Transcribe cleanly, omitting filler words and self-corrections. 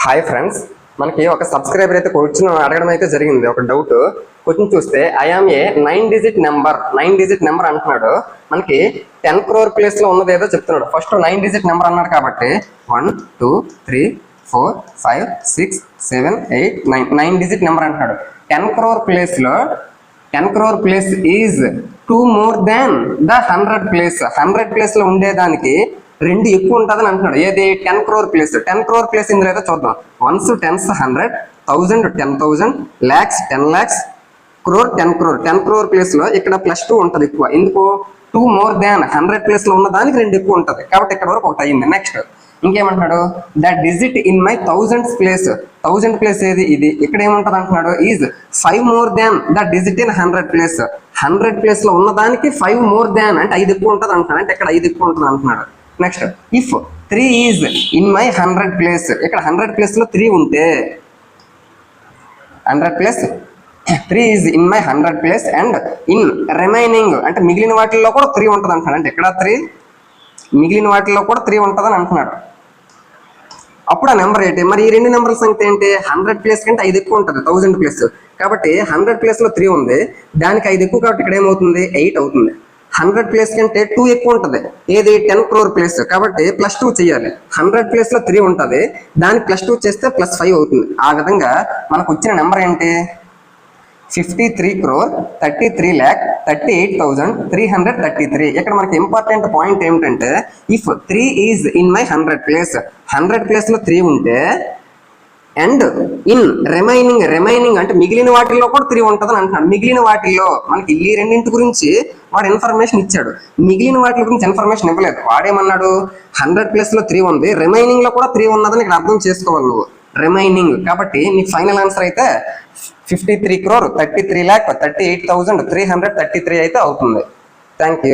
Hi friends, మనకి ఒక subscriber అయితే క్వశ్చన్ అడగడం అయితే జరిగింది. ఒక డౌట్ క్వశ్చన్ చూస్తే ఐఆమ్ ఏ 9 డిజిట్ నెంబర్ అంటున్నాడు. మనకి 10 crore ప్లేస్ లో ఉన్నది ఏదో చెప్తున్నాడు. ఫస్ట్ 9 డిజిట్ నెంబర్ అన్నాడు కాబట్టి 1 2 3 4 5 6 7 8 9 డిజిట్ నెంబర్ అంటున్నాడు. 10 crore ప్లేస్ లో 10 crore place is 2 more than the 100 place. 100 place లో ఉండేదానికి 2 ఎక్కువ ఉంటుందని అంటున్నాడు. ఏది 10 crore ప్లేస్. 10 crore ప్లేస్ ఇందులో అయితే చూద్దాం. 1s 10s 100, 1000 10,000, lakhs 10 lakhs, crore 10 crore. 10 crore place లో ఇక్కడ +2 ఉంటుంది ఎక్కువ. ఎందుకు 2 more than 100 ప్లేస్ లో ఉన్న దానికి 2 ఎక్కువ ఉంటుంది కాబట్టి ఇక్కడ వరకు ఒకటి అయ్యింది. నెక్స్ట్ ఇంకేమంటున్నాడు, the digit in my 1000s place. 1000 place ఏది ఇది. ఇక్కడ ఏముంటది అంటున్నాడు, is 5 more than the digit in 100 place. 100 place లో ఉన్న దానికి 5 more than అంటే 5 ఎక్కువ ఉంటుంది అంటున్నాడు. అంటే ఇక్కడ 5 ఎక్కువ ఉంటుంది అంటున్నాడు. Next if 3 is in my 100 place. ఇక్కడ 100 ప్లేస్ లో 3 ఉంటే 100 place 3 is in my 100 place and in remaining అంటే మిగిలిన వాటిల్లో కూడా 3 ఉంటుంది అంటున్నాడు. అంటే ఇక్కడ 3 మిగిలిన వాటిల్లో కూడా 3 ఉంటుందని అంటున్నాడు. అప్పుడు ఆ నెంబర్ ఏంటి మరి? ఈ రెండు నెంబర్ల సంఖ్య ఏంటి? 100 ప్లేస్ కంటే 5 ఎక్కువ ఉంటుంది 1000 ప్లేస్ కాబట్టి 100 ప్లేస్ లో 3 ఉంది, దానికి 5 ఎక్కువ కాబట్టి ఇక్కడ ఏమవుతుంది 8 అవుతుంది. 100 ప్లేస్ కంటే 2 ఎక్కువ ఉంటుంది ఏది 10 crore ప్లేస్ కాబట్టి +2 చేయాలి. 100 ప్లేస్ లో 3 ఉంటుంది, దానికి +2 చేస్తే +5 అవుతుంది. ఆ విధంగా మనకు వచ్చిన నెంబర్ ఏంటి 53,33,38,333. ఇక్కడ మనకి ఇంపార్టెంట్ పాయింట్ ఏమిటంటే if 3 is in my 100 place. 100 place లో 3 ఉంటే అండ్ ఇన్ రిమైనింగ్ అంటే మిగిలిన వాటిల్లో కూడా 3 ఉంటుందని అంటున్నాడు. మిగిలిన వాటిల్లో మనకి ఈ రెండింటి గురించి వాడు ఇన్ఫర్మేషన్ ఇచ్చాడు, మిగిలిన వాటి గురించి ఇన్ఫర్మేషన్ ఇవ్వలేదు. వాడేమన్నాడు 100 ప్లేస్ లో 3 ఉంది, రిమైనింగ్ లో కూడా 3 ఉన్నదని ఇక్కడ అర్థం చేసుకోవాలి నువ్వు. రిమైనింగ్ కాబట్టి నీకు ఫైనల్ ఆన్సర్ అయితే 53,33,38,333 అయితే అవుతుంది. Thank you.